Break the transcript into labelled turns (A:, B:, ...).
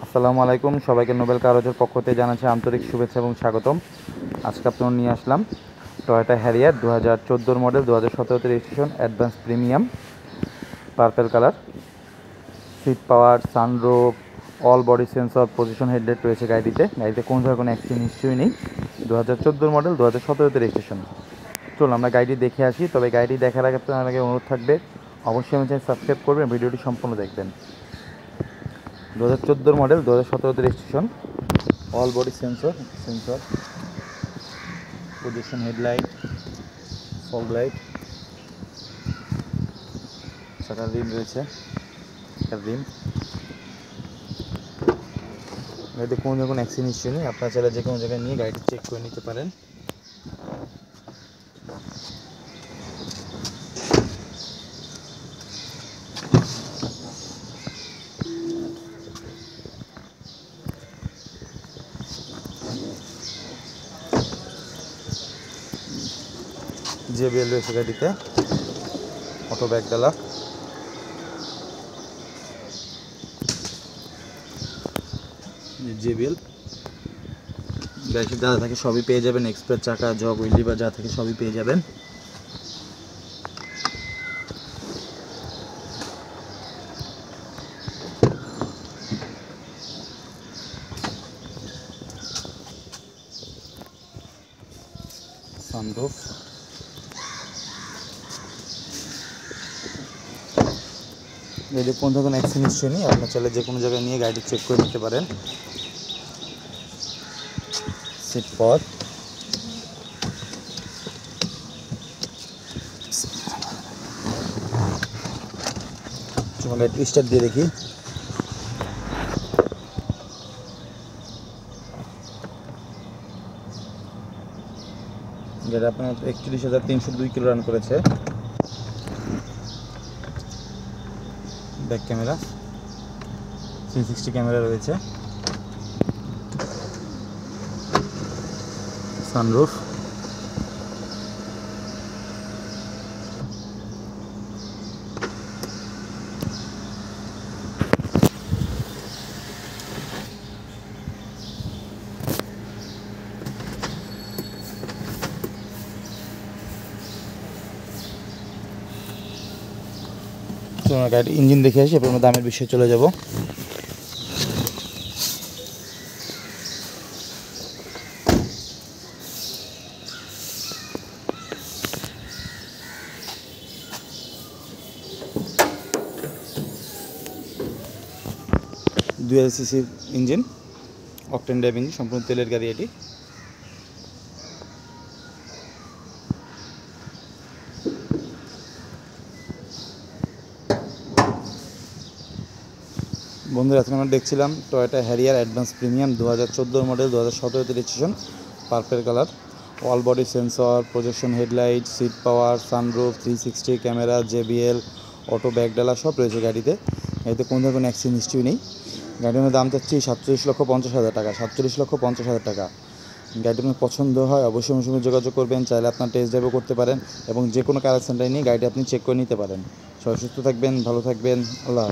A: আসসালামু আলাইকুম, সবাইকে নোবেল কারোজের পক্ষ থেকে জানাচ্ছি আন্তরিক শুভেচ্ছা এবং স্বাগতম। আজকে আপনার নিয়ে আসলাম টয়োটা হ্যারিয়ার 2014 মডেল, 2017তে registration, advance premium, purple colour, seat power, sunroof, all body sensor, position headlight রয়েছে গাড়িতে কোনো ধরনের কোনো অ্যাক্সিডেন্ট হিস্ট্রি নেই। 2014 মডেল, 2017তে রেজিস্ট্রেশন। চলুন আমরা গাড়িটি দেখে আসি। তবে গাড়িটি দেখার আগে আপনার আগে অনুরোধ থাকবে, অবশ্যই আমার চ্যানেল সাবস্ক্রাইব করবেন, ভিডিওটি সম্পূর্ণ দেখবেন। 2014 মডেল, 2017তে registration, all body sensor, position headlight, fog light, চাকার রিম রয়েছে, গাড়িতে কোনো যখন অ্যাক্সিডেন্ট হিস্ট্রি নেই। আপনারা চাইলে যে কোনো জায়গায় নিয়ে গাড়িটি চেক করে নিতে পারেন। JBL রয়েছে গাড়িতে, অটো ব্যাগডালা, JBL গাড়িতে যা থাকে সবই পেয়ে যাবেন। এক্সপ্রেস চাকা, জগ, হুইল লিভার যা থাকে সবই পেয়ে যাবেন। সানরুফ, গাড়িতে কোনো ধরনের অ্যাক্সিডেন্ট হিস্ট্রি নেই। আপনার চাইলে যে কোনো জায়গায় নিয়ে গাড়িটি চেক করে নিতে পারেন। সিট পাওয়ার, গাড়ি স্টার্ট দিয়ে দেখি। যেটা আপনার 41,302 কিলো রান করেছে। ব্যাক ক্যামেরা, 360 ক্যামেরা রয়েছে। সানরুফ, গাড়ির ইঞ্জিন দেখে আসি, এরপর আমরা দামের বিষয়ে চলে যাব। CC engine, octane drive engine, সম্পূর্ণ তেলের গাড়ি এটি। বন্ধুরা, আজকে আমরা দেখছিলাম Toyota Harrier advance premium 2014 model, 2017তে registration, purple colour, all body sensor, projection headlight, seat power, sunroof, 360 camera, JBL, auto ব্যাগডালা সব রয়েছে গাড়িতে কোনো ধরনের কোনো অ্যাক্সিডেন্ট হিস্ট্রি নেই। গাড়ির দাম চাচ্ছি 47,50,000 টাকা, 47,50,000 টাকা। গাড়িটি আপনার পছন্দ হয় অবশ্যই আমার সঙ্গে যোগাযোগ করবেন। চাইলে আপনার টেস্ট ড্রাইভও করতে পারেন এবং যে কোনো কালার সেন্টারে নিয়ে গাড়িটি আপনি চেক করে নিতে পারেন। সবাই সুস্থ থাকবেন, ভালো থাকবেন, আল্লাহ হাফেজ।